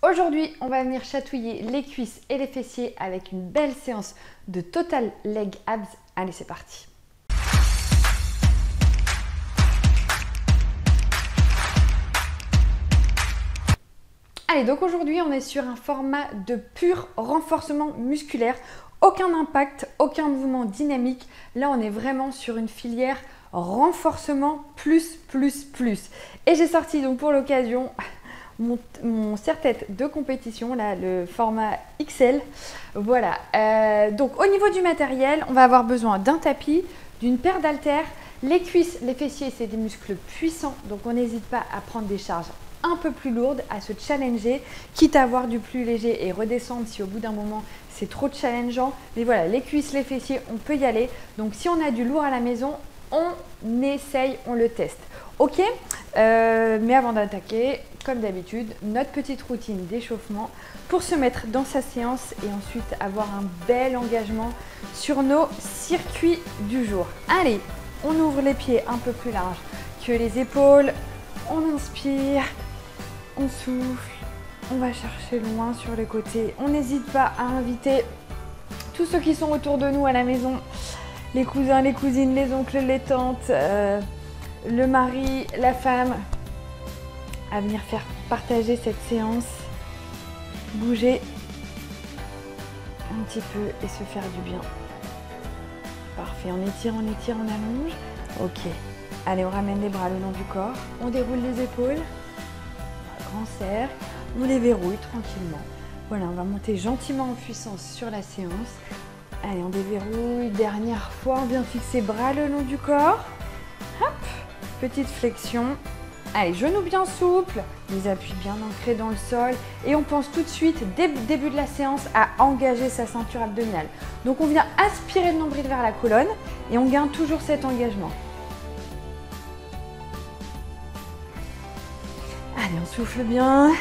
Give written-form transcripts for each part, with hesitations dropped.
Aujourd'hui, on va venir chatouiller les cuisses et les fessiers avec une belle séance de Total Leg Abs. Allez, c'est parti. Allez, donc aujourd'hui, on est sur un format de pur renforcement musculaire. Aucun impact, aucun mouvement dynamique. Là, on est vraiment sur une filière renforcement plus. Et j'ai sorti donc pour l'occasion mon serre-tête de compétition, là, le format XL. Voilà. Donc au niveau du matériel, on va avoir besoin d'un tapis, d'une paire d'haltères. Les cuisses, les fessiers, c'est des muscles puissants. Donc on n'hésite pas à prendre des charges un peu plus lourdes, à se challenger, quitte à avoir du plus léger et redescendre si au bout d'un moment c'est trop challengeant. Mais voilà, les cuisses, les fessiers, on peut y aller. Donc si on a du lourd à la maison, on essaye, on le teste. Ok, mais avant d'attaquer, comme d'habitude, notre petite routine d'échauffement pour se mettre dans sa séance et ensuite avoir un bel engagement sur nos circuits du jour. Allez, on ouvre les pieds un peu plus larges que les épaules. On inspire, on souffle, on va chercher loin sur les côtés. On n'hésite pas à inviter tous ceux qui sont autour de nous à la maison, les cousins, les cousines, les oncles, les tantes, le mari, la femme, à venir faire partager cette séance, bouger un petit peu et se faire du bien. Parfait, on étire, on allonge. Ok. Allez, on ramène les bras le long du corps, on déroule les épaules, grand cercle, on les verrouille tranquillement. Voilà, on va monter gentiment en puissance sur la séance. Allez, on déverrouille, dernière fois, on vient fixer bras le long du corps. Hop, petite flexion. Allez, genoux bien souples, les appuis bien ancrés dans le sol. Et on pense tout de suite, dès le début de la séance, à engager sa ceinture abdominale. Donc on vient aspirer le nombril vers la colonne et on garde toujours cet engagement. Allez, on souffle bien.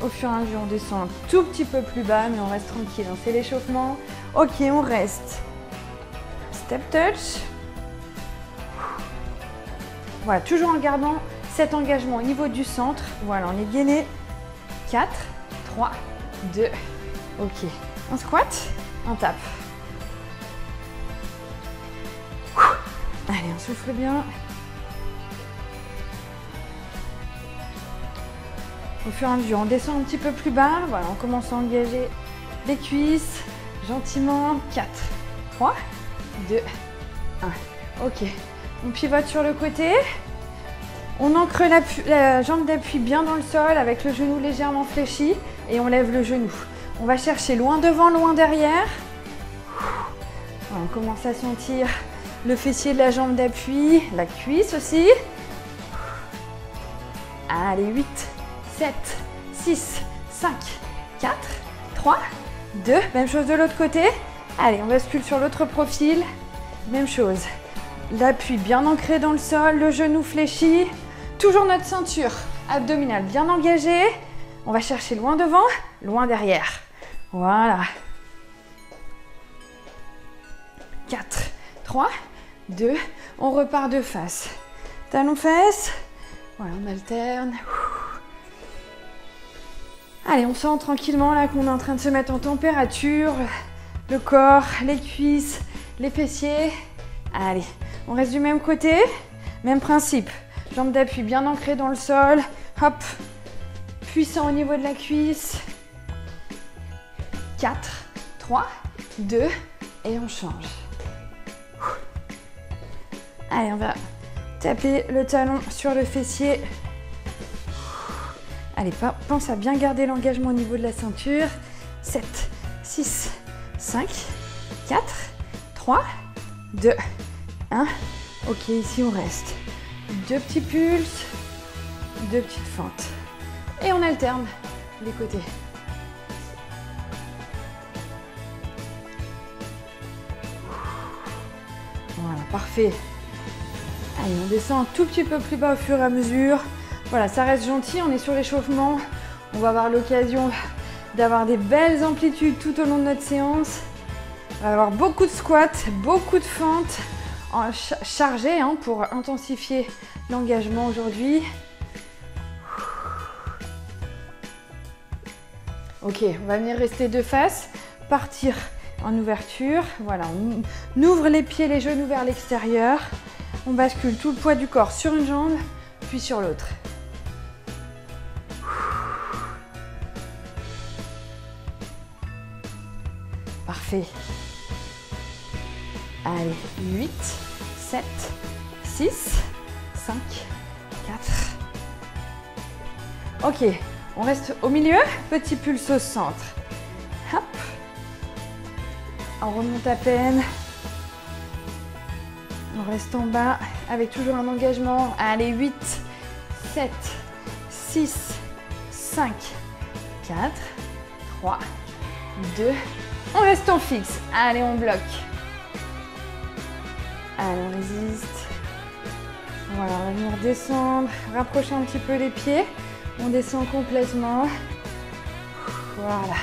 Au fur et à mesure, on descend un tout petit peu plus bas, mais on reste tranquille. C'est l'échauffement. Ok, on reste. Step touch. Voilà, toujours en gardant cet engagement au niveau du centre. Voilà, on est gainé. 4, 3, 2. Ok. On squat, on tape. Allez, on souffle bien. Au fur et à mesure, on descend un petit peu plus bas. Voilà, on commence à engager les cuisses gentiment. 4, 3, 2, 1. Ok. On pivote sur le côté. On ancre la jambe d'appui bien dans le sol avec le genou légèrement fléchi et on lève le genou. On va chercher loin devant, loin derrière. Voilà, on commence à sentir le fessier de la jambe d'appui, la cuisse aussi. Allez, 8. 7, 6, 5, 4, 3, 2. Même chose de l'autre côté. Allez, on bascule sur l'autre profil. Même chose. L'appui bien ancré dans le sol, le genou fléchi. Toujours notre ceinture abdominale bien engagée. On va chercher loin devant, loin derrière. Voilà. 4, 3, 2. On repart de face. Talons-fesses. Voilà, on alterne. Allez, on sent tranquillement là qu'on est en train de se mettre en température. Le corps, les cuisses, les fessiers. Allez, on reste du même côté. Même principe. Jambes d'appui bien ancrées dans le sol. Hop. Puissant au niveau de la cuisse. 4, 3, 2. Et on change. Allez, on va taper le talon sur le fessier. Allez, pense à bien garder l'engagement au niveau de la ceinture. 7, 6, 5, 4, 3, 2, 1. Ok, ici on reste. 2 petits pulses, 2 petites fentes. Et on alterne les côtés. Voilà, parfait. Allez, on descend un tout petit peu plus bas au fur et à mesure. Voilà, ça reste gentil, on est sur l'échauffement. On va avoir l'occasion d'avoir des belles amplitudes tout au long de notre séance. On va avoir beaucoup de squats, beaucoup de fentes chargées pour intensifier l'engagement aujourd'hui. Ok, on va venir rester de face, partir en ouverture. Voilà, on ouvre les pieds, les genoux vers l'extérieur. On bascule tout le poids du corps sur une jambe, puis sur l'autre. Parfait. Allez, 8, 7, 6, 5, 4. Ok, on reste au milieu, petit pulse au centre. Hop. On remonte à peine. On reste en bas avec toujours un engagement. Allez, 8, 7, 6, 5, 4, 3, 2. On reste en fixe. Allez, on bloque. Allez, on résiste. Voilà, on va venir descendre, rapprocher un petit peu les pieds. On descend complètement. Voilà.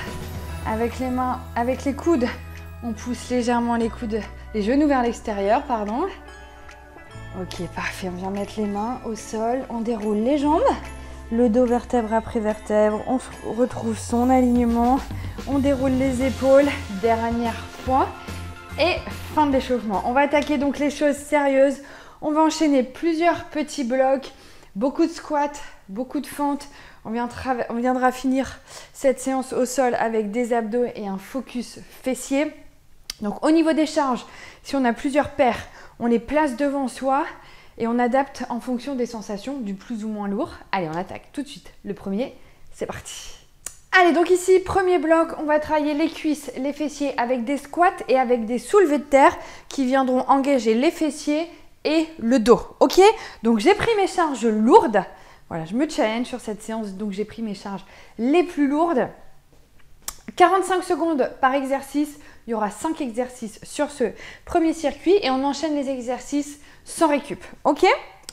Avec les mains, avec les coudes, on pousse légèrement les coudes, les genoux vers l'extérieur, pardon. Ok, parfait. On vient mettre les mains au sol. On déroule les jambes. Le dos vertèbre après vertèbre. On retrouve son alignement. On déroule les épaules. Dernière fois. Et fin de l'échauffement. On va attaquer donc les choses sérieuses. On va enchaîner plusieurs petits blocs. Beaucoup de squats, beaucoup de fentes. On viendra finir cette séance au sol avec des abdos et un focus fessier. Donc au niveau des charges, si on a plusieurs paires, on les place devant soi et on adapte en fonction des sensations du plus ou moins lourd. Allez, on attaque tout de suite. Le premier, c'est parti. Allez, donc ici, premier bloc, on va travailler les cuisses, les fessiers avec des squats et avec des soulevés de terre qui viendront engager les fessiers et le dos. Ok? Donc j'ai pris mes charges lourdes. Voilà, je me challenge sur cette séance, donc j'ai pris mes charges les plus lourdes. 45 secondes par exercice. Il y aura 5 exercices sur ce premier circuit et on enchaîne les exercices sans récup. Ok?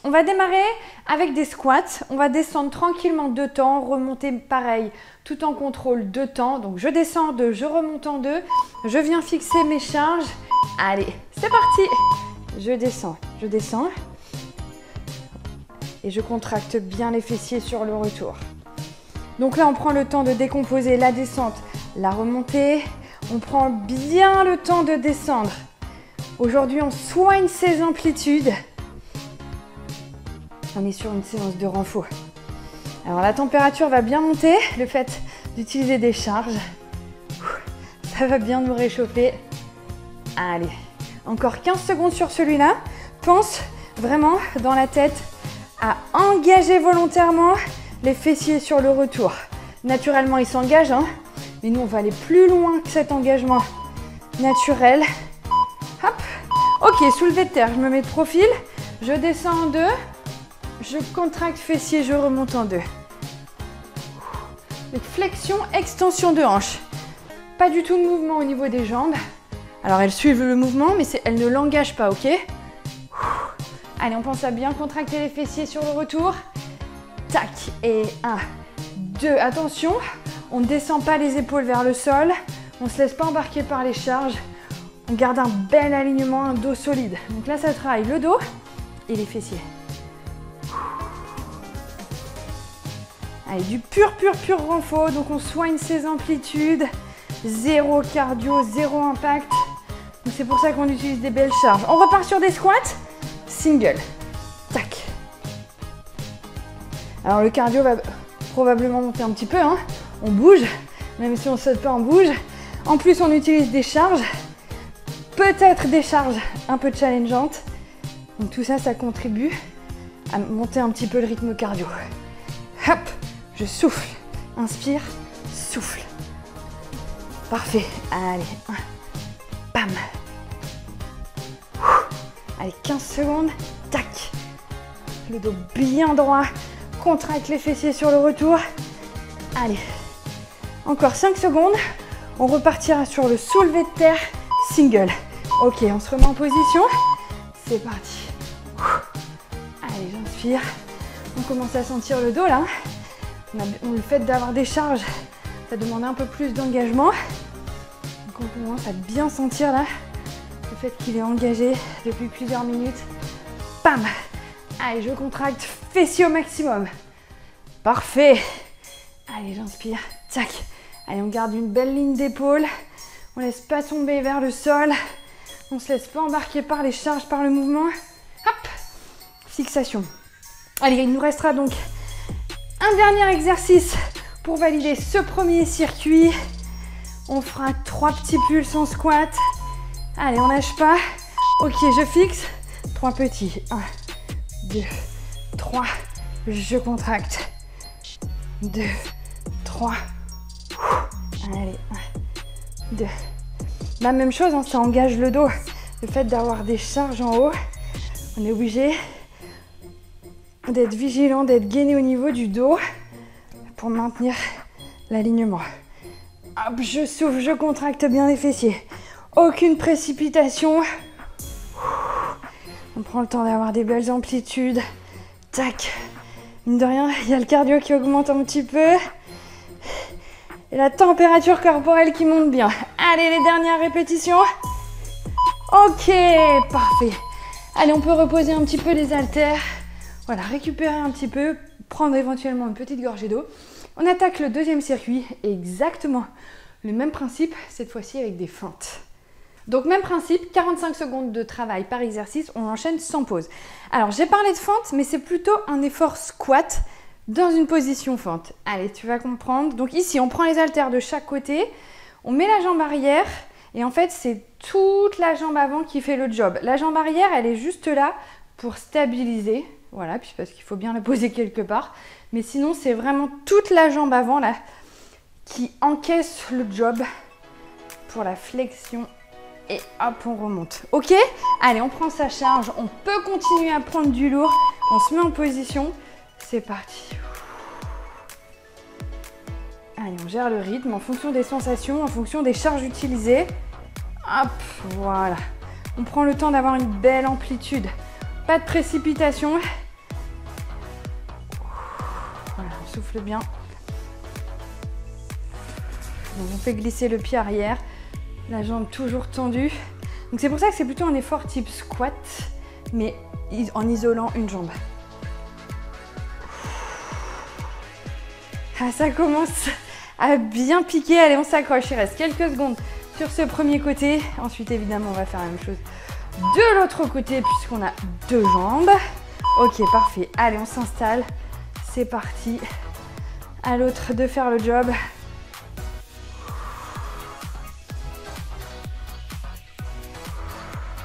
On va démarrer avec des squats. On va descendre tranquillement 2 temps, remonter pareil, tout en contrôle 2 temps. Donc je descends en 2, je remonte en 2. Je viens fixer mes charges. Allez, c'est parti. Je descends. Et je contracte bien les fessiers sur le retour. Donc là, on prend le temps de décomposer la descente, la remontée. On prend bien le temps de descendre. Aujourd'hui, on soigne ses amplitudes. On est sur une séance de renfort. Alors la température va bien monter, le fait d'utiliser des charges. Ça va bien nous réchauffer. Allez, encore 15 secondes sur celui-là. Pense vraiment dans la tête à engager volontairement les fessiers sur le retour. Naturellement, ils s'engagent, hein, mais nous, on va aller plus loin que cet engagement naturel. Hop. Ok, soulevé de terre, je me mets de profil. Je descends en 2. Je contracte fessier, je remonte en 2. Flexion, extension de hanche. Pas du tout de mouvement au niveau des jambes. Alors, elles suivent le mouvement, mais elles ne l'engagent pas, ok? Allez, on pense à bien contracter les fessiers sur le retour. Tac, et 1, 2, attention, on ne descend pas les épaules vers le sol. On ne se laisse pas embarquer par les charges. On garde un bel alignement, un dos solide. Donc là, ça travaille le dos et les fessiers. Allez, du pur renfort. Donc on soigne ses amplitudes. Zéro cardio, zéro impact. Donc c'est pour ça qu'on utilise des belles charges. On repart sur des squats. Single. Tac. Alors le cardio va probablement monter un petit peu. Hein. On bouge. Même si on ne saute pas, on bouge. En plus, on utilise des charges. Peut-être des charges un peu challengeantes. Donc tout ça, ça contribue à monter un petit peu le rythme cardio. Hop, je souffle. Inspire, souffle. Parfait. Allez, 1. Bam. Allez, 15 secondes. Tac. Le dos bien droit. Contracte les fessiers sur le retour. Allez. Encore 5 secondes. On repartira sur le soulevé de terre single. Ok, on se remet en position. C'est parti. Allez, j'inspire. On commence à sentir le dos là. Le fait d'avoir des charges, ça demande un peu plus d'engagement. Donc on commence à bien sentir là le fait qu'il est engagé depuis plusieurs minutes. Bam! Allez, je contracte fessiers au maximum. Parfait. Allez, j'inspire. Tac. Allez, on garde une belle ligne d'épaule. On ne laisse pas tomber vers le sol. On ne se laisse pas embarquer par les charges, par le mouvement. Hop, fixation. Allez, il nous restera donc un dernier exercice pour valider ce premier circuit. On fera 3 petits pulses en squat. Allez, on lâche pas. Ok, je fixe. 3 petits. 1, 2, 3. Je contracte. 2, 3. Allez, 1, 2. La même chose, hein, ça engage le dos. Le fait d'avoir des charges en haut, on est obligé d'être vigilant, d'être gainé au niveau du dos pour maintenir l'alignement. Hop, je souffle, je contracte bien les fessiers. Aucune précipitation. On prend le temps d'avoir des belles amplitudes. Tac. Mine de rien, il y a le cardio qui augmente un petit peu. Et la température corporelle qui monte bien. Allez, les dernières répétitions. Ok, parfait. Allez, on peut reposer un petit peu les haltères. Voilà, récupérer un petit peu, prendre éventuellement une petite gorgée d'eau. On attaque le deuxième circuit, exactement le même principe, cette fois-ci avec des feintes. Donc même principe, 45 secondes de travail par exercice, on enchaîne sans pause. Alors j'ai parlé de fente, mais c'est plutôt un effort squat dans une position fente. Allez, tu vas comprendre. Donc ici, on prend les haltères de chaque côté, on met la jambe arrière, et en fait c'est toute la jambe avant qui fait le job. La jambe arrière, elle est juste là pour stabiliser, voilà, puis parce qu'il faut bien la poser quelque part. Mais sinon, c'est vraiment toute la jambe avant là qui encaisse le job pour la flexion. Et hop, on remonte. Ok? Allez, on prend sa charge. On peut continuer à prendre du lourd. On se met en position. C'est parti. Allez, on gère le rythme en fonction des sensations, en fonction des charges utilisées. Hop, voilà. On prend le temps d'avoir une belle amplitude. Pas de précipitation. Voilà, on souffle bien. Donc, on fait glisser le pied arrière. La jambe toujours tendue. Donc c'est pour ça que c'est plutôt un effort type squat, mais en isolant une jambe. Ah, ça commence à bien piquer. Allez, on s'accroche. Il reste quelques secondes sur ce premier côté. Ensuite, évidemment, on va faire la même chose de l'autre côté puisqu'on a 2 jambes. Ok, parfait. Allez, on s'installe. C'est parti. À l'autre de faire le job.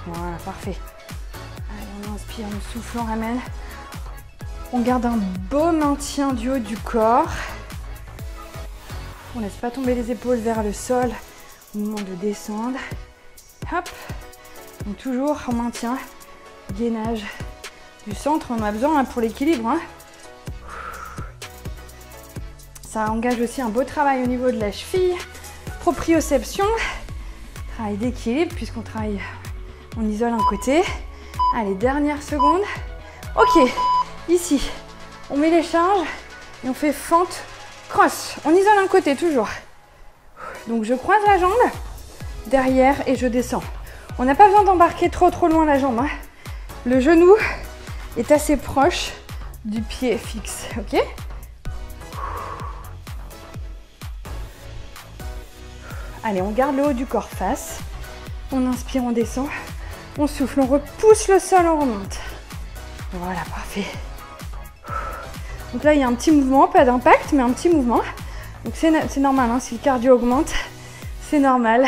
Voilà, parfait. Allez, on inspire, on souffle, on ramène. On garde un beau maintien du haut du corps. On ne laisse pas tomber les épaules vers le sol au moment de descendre. Hop. Donc toujours en maintien, gainage du centre. On a besoin pour l'équilibre. Hein. Ça engage aussi un beau travail au niveau de la cheville. Proprioception. Travail d'équilibre puisqu'on travaille... On isole un côté. Allez, dernière seconde. Ok, ici, on met les charges et on fait fente, cross. On isole un côté toujours. Donc je croise la jambe derrière et je descends. On n'a pas besoin d'embarquer trop loin la jambe. Hein. Le genou est assez proche du pied fixe. Ok ? Allez, on garde le haut du corps face. On inspire, on descend. On souffle, on repousse le sol, on remonte. Voilà, parfait. Donc là, il y a un petit mouvement, pas d'impact, mais un petit mouvement. Donc c'est normal, hein, si le cardio augmente, c'est normal.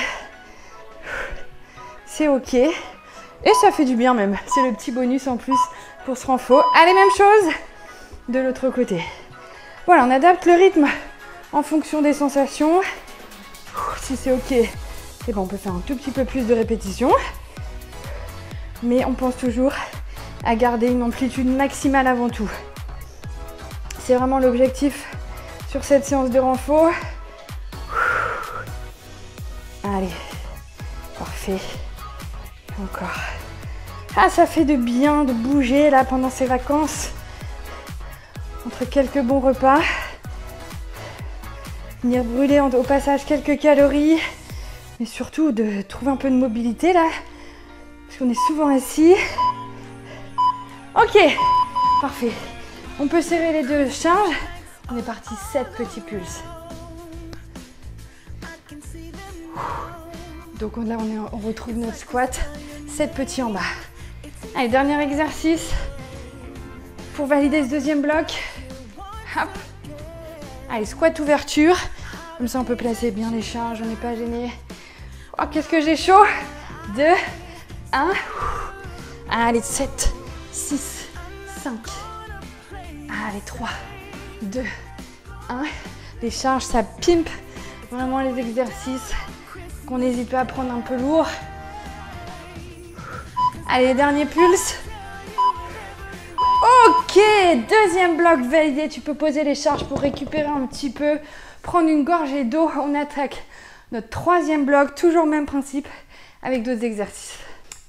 C'est ok. Et ça fait du bien même. C'est le petit bonus en plus pour ce renfort. Allez, même chose de l'autre côté. Voilà, on adapte le rythme en fonction des sensations. Si c'est ok, c'est bon, on peut faire un tout petit peu plus de répétitions. Mais on pense toujours à garder une amplitude maximale avant tout. C'est vraiment l'objectif sur cette séance de renfort. Allez, parfait. Encore. Ah, ça fait de bien de bouger là pendant ces vacances. Entre quelques bons repas. Venir brûler au passage quelques calories. Mais surtout de trouver un peu de mobilité là. Parce qu'on est souvent assis. Ok, parfait. On peut serrer les 2 charges. On est parti 7 petits pulses. Donc là, on retrouve notre squat. 7 petits en bas. Allez, dernier exercice pour valider ce deuxième bloc. Hop. Allez, squat ouverture. Comme ça, on peut placer bien les charges, on n'est pas gêné. Oh, qu'est-ce que j'ai chaud. 2, 1. Allez, 7, 6, 5. Allez, 3, 2, 1. Les charges, ça pimpe vraiment les exercices. Qu'on n'hésite pas à prendre un peu lourd. Allez, dernier pulse. Ok, deuxième bloc validé. Tu peux poser les charges pour récupérer un petit peu, prendre une gorgée d'eau. On attaque notre troisième bloc, toujours le même principe, avec d'autres exercices.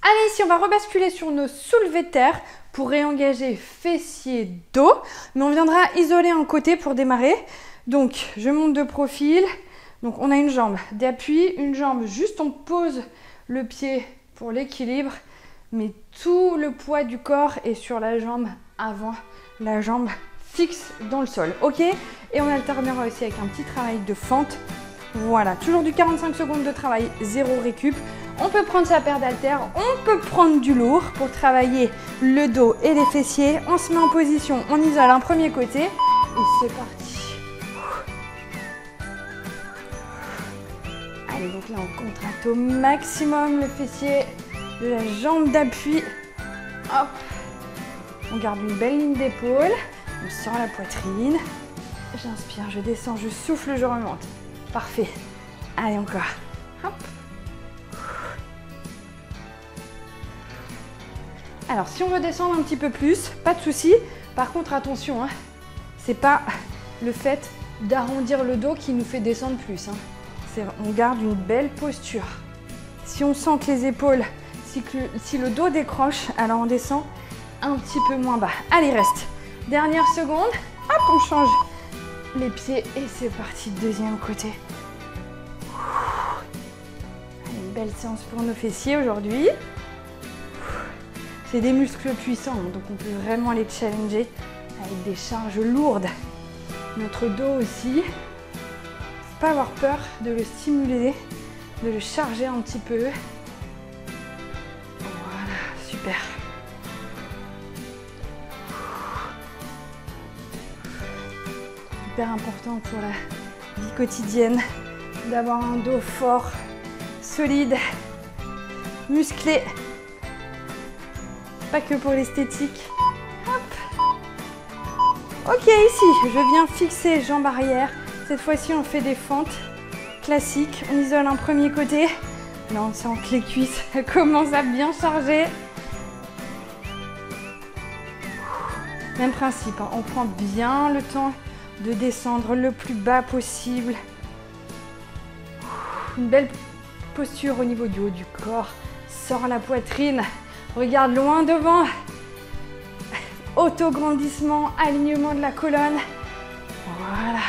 Allez, ici, on va rebasculer sur nos soulevés de terre pour réengager fessiers, dos. Mais on viendra isoler un côté pour démarrer. Donc, je monte de profil. Donc, on a une jambe d'appui, une jambe juste on pose le pied pour l'équilibre. Mais tout le poids du corps est sur la jambe avant, la jambe fixe dans le sol. Ok? Et on alternera aussi avec un petit travail de fente. Voilà, toujours du 45 secondes de travail, 0 récup. On peut prendre sa paire d'haltères, on peut prendre du lourd pour travailler le dos et les fessiers. On se met en position, on isole un premier côté et c'est parti. Allez, donc là on contracte au maximum le fessier de la jambe d'appui. Hop. On garde une belle ligne d'épaule, on sent la poitrine. J'inspire, je descends, je souffle, je remonte. Parfait. Allez, encore. Hop. Alors, si on veut descendre un petit peu plus, pas de souci. Par contre, attention, hein, c'est pas le fait d'arrondir le dos qui nous fait descendre plus. Hein. On garde une belle posture. Si on sent que les épaules, si le dos décroche, alors on descend un petit peu moins bas. Allez, reste. Dernière seconde. Hop, on change les pieds et c'est parti. Deuxième côté. Allez, une belle séance pour nos fessiers aujourd'hui. C'est des muscles puissants, donc on peut vraiment les challenger avec des charges lourdes. Notre dos aussi. Faut pas avoir peur de le stimuler, de le charger un petit peu. Voilà, super. Hyper important pour la vie quotidienne d'avoir un dos fort, solide, musclé. Pas que pour l'esthétique. Hop. Ok, ici, je viens fixer jambes arrière. Cette fois-ci, on fait des fentes classiques. On isole un premier côté. Là, on sent que les cuisses commencent à bien charger. Même principe, hein. On prend bien le temps de descendre le plus bas possible. Une belle posture au niveau du haut du corps. Sors la poitrine. Regarde loin devant. Auto-grandissement, alignement de la colonne. Voilà.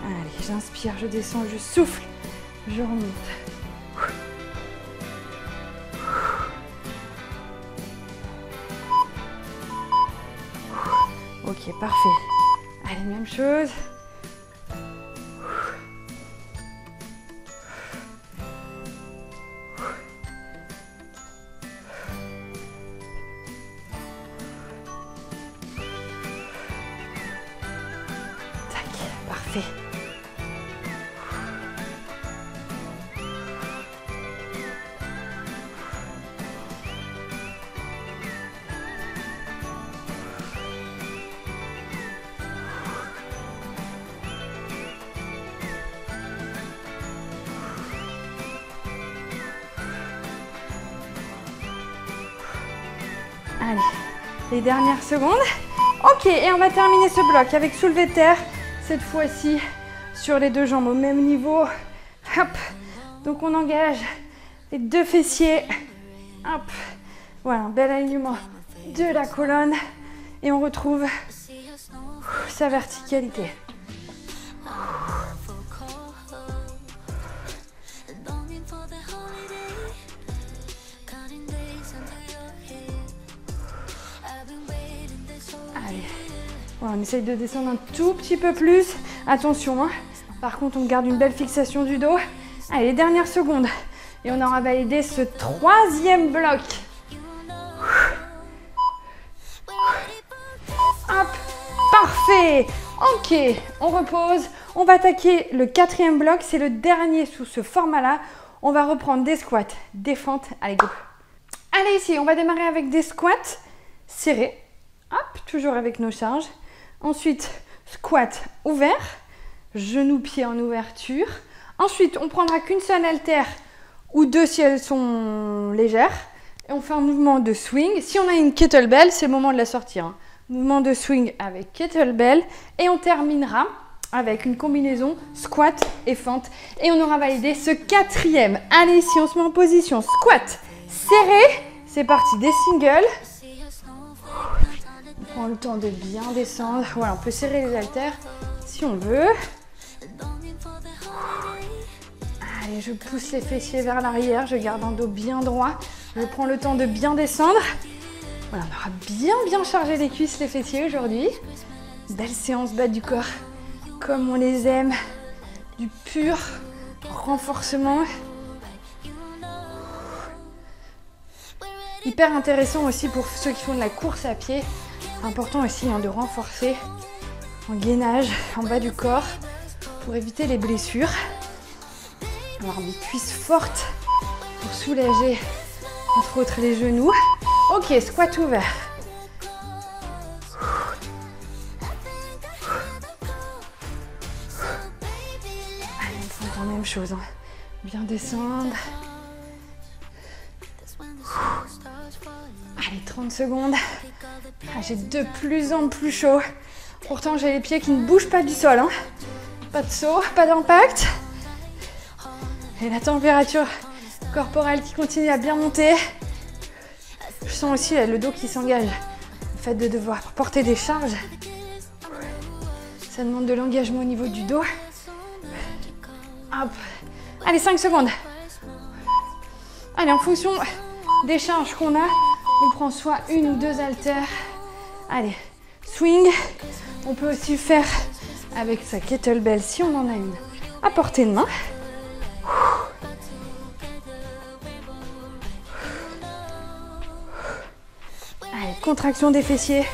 Allez, j'inspire, je descends, je souffle, je remonte. Ok, parfait. Allez, même chose. Parfait. Allez, les dernières secondes. Ok, et on va terminer ce bloc avec soulevé de terre. Cette fois-ci, sur les deux jambes au même niveau. Hop. Donc on engage les deux fessiers. Hop. Voilà, un bel alignement de la colonne. Et on retrouve sa verticalité. Allez. Voilà, on essaye de descendre un tout petit peu plus. Attention, hein. Par contre, on garde une belle fixation du dos. Allez, les dernières secondes. Et on aura validé ce troisième bloc. Hop, parfait. Ok, on repose. On va attaquer le quatrième bloc. C'est le dernier sous ce format-là. On va reprendre des squats, des fentes. Allez, go. Allez, ici, on va démarrer avec des squats serrés. Hop, toujours avec nos charges. Ensuite, squat ouvert. Genoux, pieds en ouverture. Ensuite, on prendra qu'une seule haltère ou deux si elles sont légères. Et on fait un mouvement de swing. Si on a une kettlebell, c'est le moment de la sortir. Hein. Mouvement de swing avec kettlebell. Et on terminera avec une combinaison squat et fente. Et on aura validé ce quatrième. Allez, ici, on se met en position squat serré. C'est parti, des singles. On prend le temps de bien descendre. Voilà, on peut serrer les haltères si on veut. Allez, je pousse les fessiers vers l'arrière. Je garde un dos bien droit. Je prends le temps de bien descendre. Voilà, on aura bien chargé les cuisses, les fessiers aujourd'hui. Belle séance bas du corps, comme on les aime. Du pur renforcement. Hyper intéressant aussi pour ceux qui font de la course à pied. Important aussi de renforcer en gainage en bas du corps pour éviter les blessures. Avoir des cuisses fortes pour soulager entre autres les genoux. Ok, squat ouvert. Allez, on prend la même chose. Bien descendre. Allez, 30 secondes. J'ai de plus en plus chaud. Pourtant, j'ai les pieds qui ne bougent pas du sol. Hein. Pas de saut, pas d'impact. Et la température corporelle qui continue à bien monter. Je sens aussi le dos qui s'engage. Le fait de devoir porter des charges, ça demande de l'engagement au niveau du dos. Hop. Allez, 5 secondes. Allez, en fonction des charges qu'on a, on prend soit une ou deux haltères. Allez, swing. On peut aussi faire avec sa kettlebell si on en a une à portée de main. Allez, contraction des fessiers.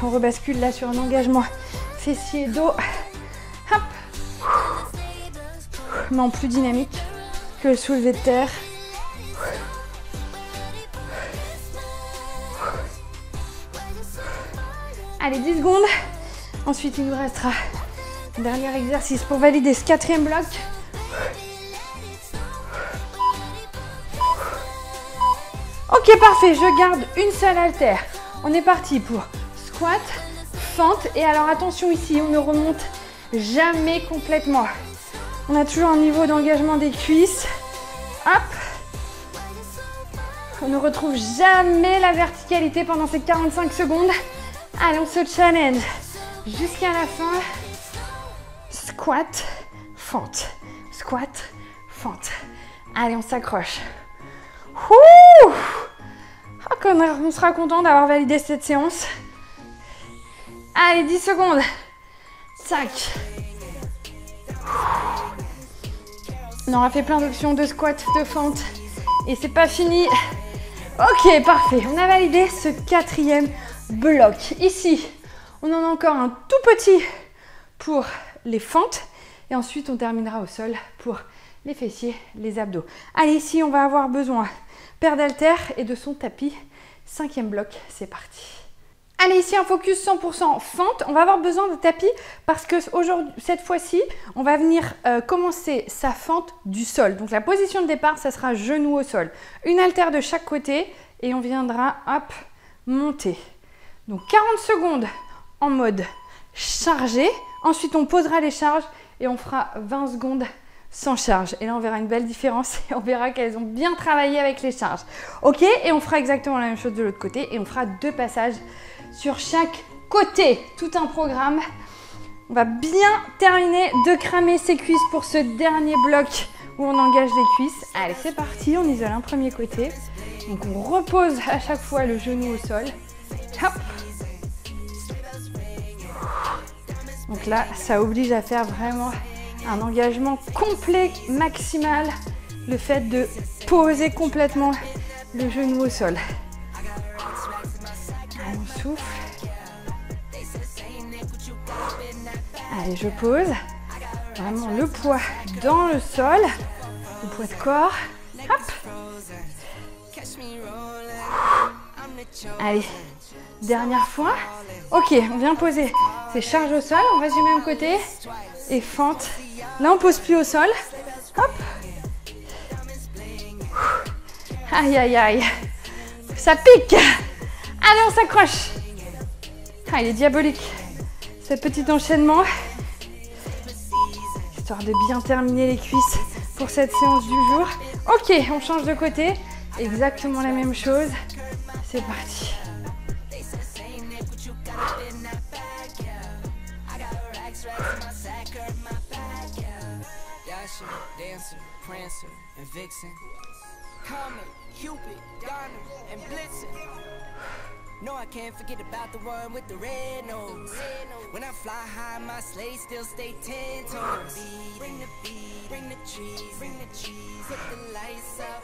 On rebascule là sur un engagement fessier-dos. Hop. Mais en plus dynamique que le soulevé de terre. Allez, 10 secondes. Ensuite, il nous restera un dernier exercice pour valider ce quatrième bloc. Ok, parfait. Je garde une seule haltère. On est parti pour squat, fente. Et alors, attention ici, on ne remonte jamais complètement. On a toujours un niveau d'engagement des cuisses. Hop. On ne retrouve jamais la verticalité pendant ces 45 secondes. Allez, on se challenge jusqu'à la fin. Squat, fente. Squat, fente. Allez, on s'accroche. On sera content d'avoir validé cette séance. Allez, 10 secondes. Sac. On aura fait plein d'options de squat, de fente. Et c'est pas fini. Ok, parfait. On a validé ce quatrième bloc. Ici, on en a encore un tout petit pour les fentes. Et ensuite, on terminera au sol pour les fessiers, les abdos. Allez, ici, on va avoir besoin paire d'haltères et de son tapis. Cinquième bloc, c'est parti. Allez, ici, un focus 100% fente. On va avoir besoin de tapis parce que aujourd'hui, cette fois-ci, on va venir commencer sa fente du sol. Donc, la position de départ, ça sera genou au sol. Une haltère de chaque côté et on viendra, hop, monter. Donc, 40 secondes en mode chargé. Ensuite, on posera les charges et on fera 20 secondes sans charge. Et là, on verra une belle différence et on verra qu'elles ont bien travaillé avec les charges. Ok, et on fera exactement la même chose de l'autre côté et on fera 2 passages sur chaque côté. Tout un programme. On va bien terminer de cramer ses cuisses pour ce dernier bloc où on engage les cuisses. Allez, c'est parti. On isole un premier côté. Donc, on repose à chaque fois le genou au sol. Hop. Donc là, ça oblige à faire vraiment Un engagement complet, maximal. Le fait de poser complètement le genou au sol. Allez, on souffle. Allez, je pose. Vraiment le poids dans le sol. Le poids de corps. Hop. Allez, dernière fois. Ok, on vient poser ses charges au sol. On reste du même côté. Et fente. Là, on pose plus au sol. Hop. Aïe, aïe, aïe. Ça pique. Allez, on s'accroche. Ah, il est diabolique. Ce petit enchaînement. Histoire de bien terminer les cuisses pour cette séance du jour. Ok, on change de côté. Exactement la même chose. C'est parti. No, I can't forget about the one with the red nose. When I fly high, my sleigh still stay 10 toes. Bring the beat, bring the trees, put the lights up.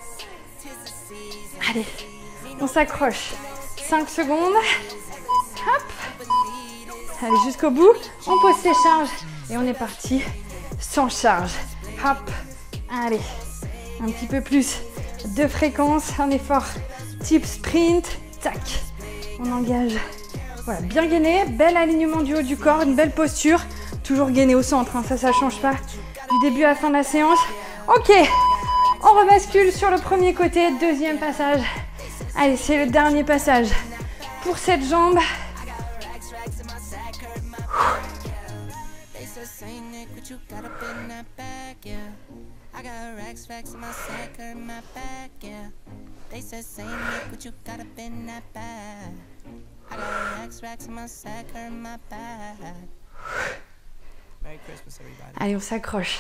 'Tis the season. Allez, on s'accroche. 5 secondes. Hop. Allez, jusqu'au bout. On pose ses charges et on est parti sans charge. Hop. Allez, un petit peu plus de fréquence, un effort type sprint. Tac. On engage. Voilà, bien gainé, bel alignement du haut du corps, une belle posture. Toujours gainé au centre, hein, ça change pas du début à la fin de la séance. Ok, on rebascule sur le premier côté, deuxième passage. Allez, c'est le dernier passage pour cette jambe. Allez, on s'accroche.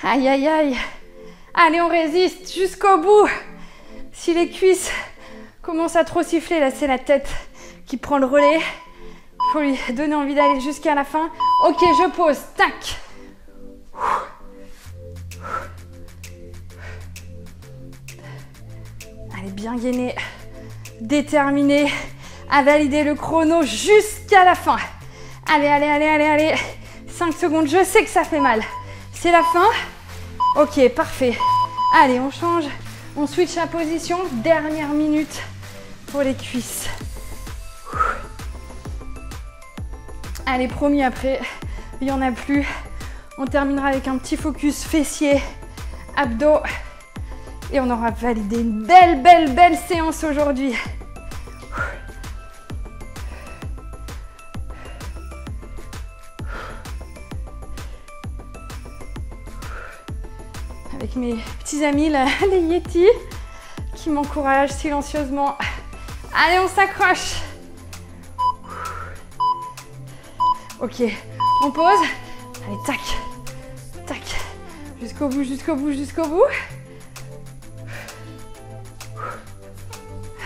Aïe, aïe, aïe. Allez, on résiste jusqu'au bout. Si les cuisses commencent à trop siffler, là, c'est la tête qui prend le relais. Il faut lui donner envie d'aller jusqu'à la fin. Ok, je pose. Tac. Allez, bien gainé. Déterminé à valider le chrono jusqu'à la fin. Allez, allez, allez, allez, allez. 5 secondes, je sais que ça fait mal. C'est la fin. Ok, parfait. Allez, on change. On switch la position. Dernière minute pour les cuisses. Allez, promis, après, il n'y en a plus. On terminera avec un petit focus fessier, abdos. Et on aura validé une belle séance aujourd'hui. Avec mes petits amis, là, les Yétis, qui m'encouragent silencieusement. Allez, on s'accroche. Ok, on pose. Allez, tac, tac. Jusqu'au bout, jusqu'au bout, jusqu'au bout.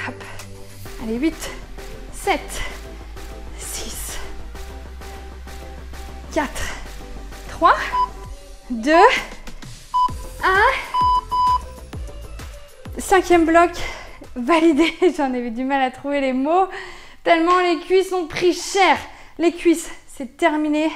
Hop. Allez, 8, 7, 6, 4, 3, 2, 1. Cinquième bloc validé. J'en avais du mal à trouver les mots, tellement les cuisses ont pris cher. Les cuisses, c'est terminé.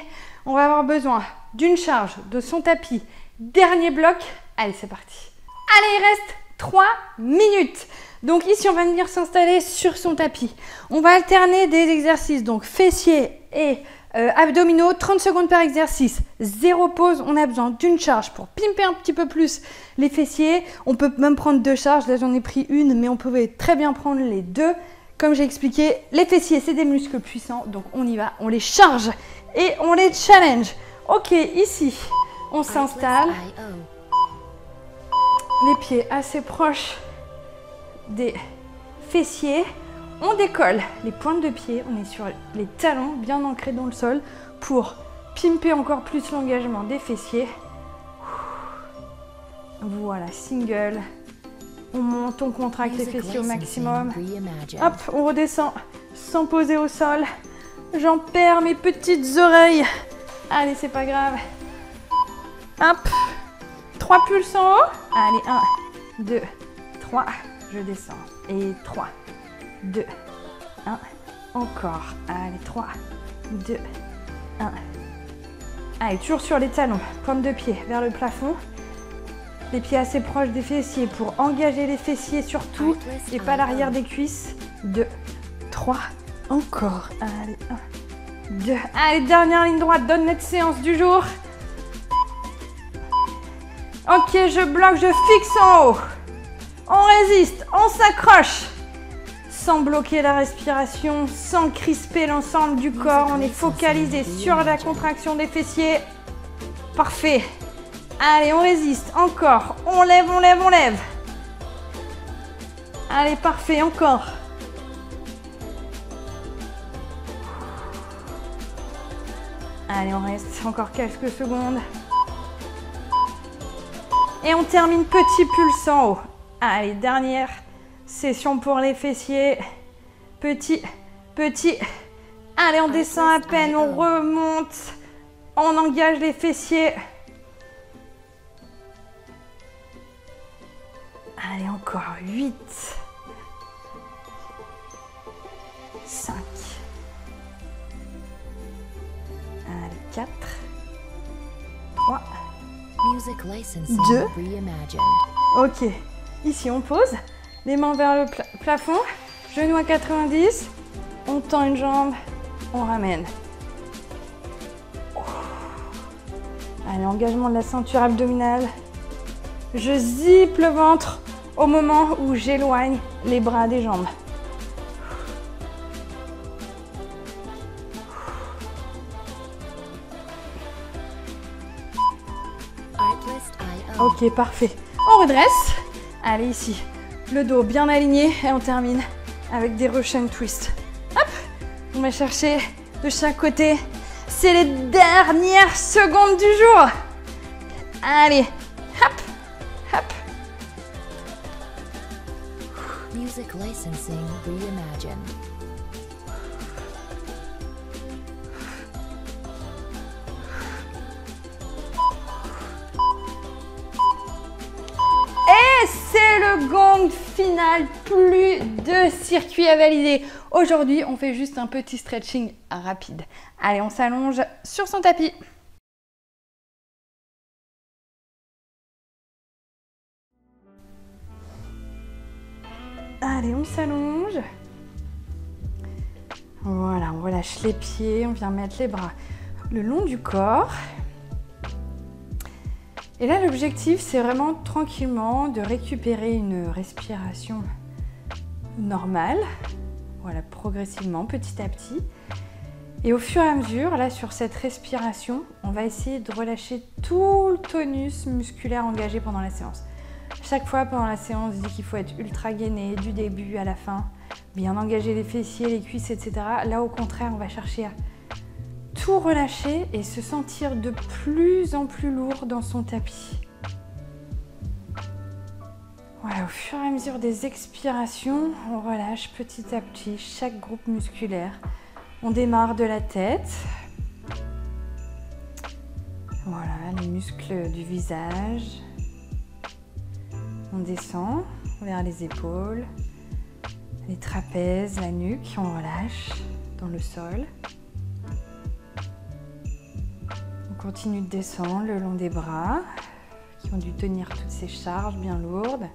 On va avoir besoin d'une charge de son tapis. Dernier bloc. Allez, c'est parti. Allez, il reste 3 minutes. Donc ici, on va venir s'installer sur son tapis. On va alterner des exercices, donc fessiers et abdominaux, 30 secondes par exercice. 0 pause, on a besoin d'une charge pour pimper un petit peu plus les fessiers. On peut même prendre 2 charges. Là, j'en ai pris une, mais on pouvait très bien prendre les 2. Comme j'ai expliqué, les fessiers, c'est des muscles puissants, donc on y va, on les charge et on les challenge. Ok, ici, on s'installe. Les pieds assez proches des fessiers. On décolle les pointes de pied, on est sur les talons bien ancrés dans le sol pour pimper encore plus l'engagement des fessiers. Voilà, single. On monte, on contracte les fessiers au maximum. Hop, on redescend sans poser au sol. J'en perds mes petites oreilles. Allez, c'est pas grave. Hop. 3 pulses en haut. Allez, 1, 2, 3. Je descends. Et 3, 2, 1. Encore. Allez, 3, 2, 1. Allez, toujours sur les talons. Pointe de pied vers le plafond. Les pieds assez proches des fessiers pour engager les fessiers surtout et pas l'arrière des cuisses. 2, 3, encore. Allez, 1, 2. Allez, dernière ligne droite, donne notre séance du jour. Ok, je bloque, je fixe en haut. On résiste, on s'accroche. Sans bloquer la respiration, sans crisper l'ensemble du corps. On est focalisé sur la contraction des fessiers. Parfait. Allez, on résiste, encore. On lève, on lève, on lève. Allez, parfait, encore. Allez, on reste encore quelques secondes. Et on termine petit pulse en haut. Allez, dernière session pour les fessiers. Petit, petit. Allez, on descend à peine, on remonte. On engage les fessiers. Allez, encore 8, 5, allez, 4, 3, 2. Ok, ici on pose, les mains vers le plafond, genoux à 90, on tend une jambe, on ramène. Allez, engagement de la ceinture abdominale. Je zippe le ventre au moment où j'éloigne les bras des jambes. Ok, parfait. On redresse. Allez, ici, le dos bien aligné et on termine avec des Russian twists. Hop, on va chercher de chaque côté. C'est les dernières secondes du jour. Allez, hop, hop. Music licensing reimagined. Et c'est le gong final, plus de circuit à valider. Aujourd'hui, on fait juste un petit stretching rapide. Allez, on s'allonge sur son tapis. Allez, on s'allonge. Voilà, on relâche les pieds, on vient mettre les bras le long du corps. Et là, l'objectif, c'est vraiment tranquillement de récupérer une respiration normale. Voilà, progressivement, petit à petit. Et au fur et à mesure, là, sur cette respiration, on va essayer de relâcher tout le tonus musculaire engagé pendant la séance. Chaque fois pendant la séance, je dis qu'il faut être ultra gainé du début à la fin, bien engager les fessiers, les cuisses, etc. Là, au contraire, on va chercher à tout relâcher et se sentir de plus en plus lourd dans son tapis. Voilà, au fur et à mesure des expirations, on relâche petit à petit chaque groupe musculaire. On démarre de la tête. Voilà, les muscles du visage. On descend vers les épaules, les trapèzes, la nuque, on relâche dans le sol. On continue de descendre le long des bras qui ont dû tenir toutes ces charges bien lourdes.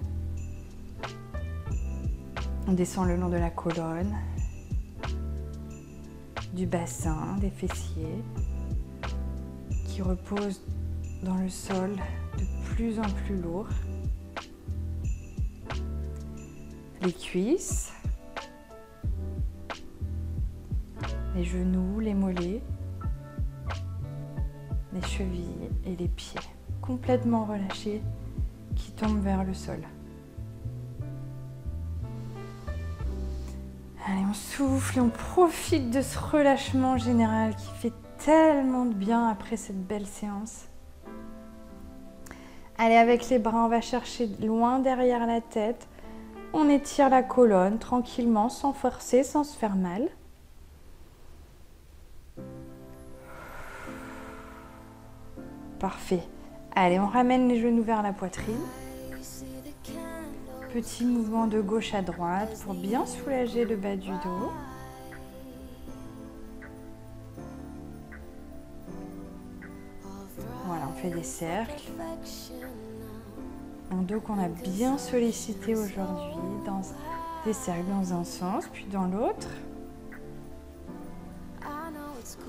On descend le long de la colonne, du bassin, des fessiers qui reposent dans le sol de plus en plus lourd. Les cuisses, les genoux, les mollets, les chevilles et les pieds complètement relâchés qui tombent vers le sol. Allez, on souffle et on profite de ce relâchement général qui fait tellement de bien après cette belle séance. Allez, avec les bras, on va chercher loin derrière la tête. On étire la colonne tranquillement, sans forcer, sans se faire mal. Parfait. Allez, on ramène les genoux vers la poitrine. Petit mouvement de gauche à droite pour bien soulager le bas du dos. Voilà, on fait des cercles. Un dos qu'on a bien sollicité aujourd'hui, dans des cercles dans un sens, puis dans l'autre.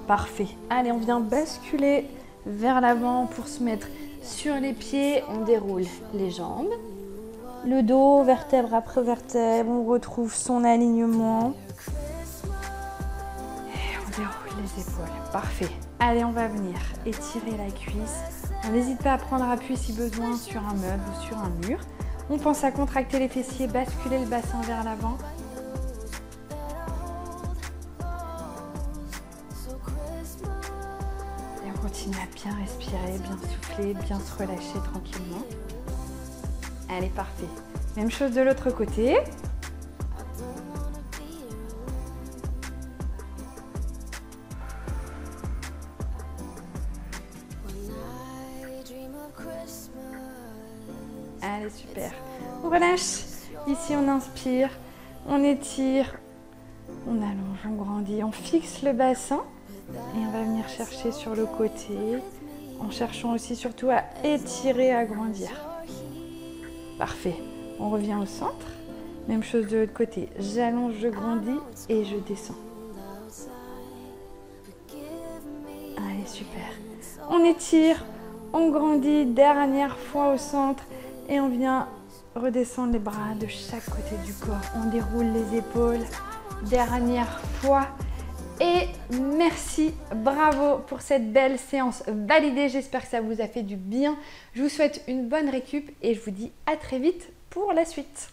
Parfait. Allez, on vient basculer vers l'avant pour se mettre sur les pieds. On déroule les jambes. Le dos, vertèbre après vertèbre, on retrouve son alignement. Et on déroule les épaules. Parfait. Allez, on va venir étirer la cuisse. On n'hésite pas à prendre appui si besoin sur un meuble ou sur un mur. On pense à contracter les fessiers, basculer le bassin vers l'avant. Et on continue à bien respirer, bien souffler, bien se relâcher tranquillement. Allez, parfait. Même chose de l'autre côté. Allez, super. On relâche. Ici, on inspire, on étire, on allonge, on grandit, on fixe le bassin et on va venir chercher sur le côté en cherchant aussi surtout à étirer, à grandir. Parfait. On revient au centre. Même chose de l'autre côté. J'allonge, je grandis et je descends. Allez, super. On étire, on grandit. Dernière fois au centre. Et on vient redescendre les bras de chaque côté du corps. On déroule les épaules. Dernière fois. Et merci, bravo pour cette belle séance validée. J'espère que ça vous a fait du bien. Je vous souhaite une bonne récup et je vous dis à très vite pour la suite.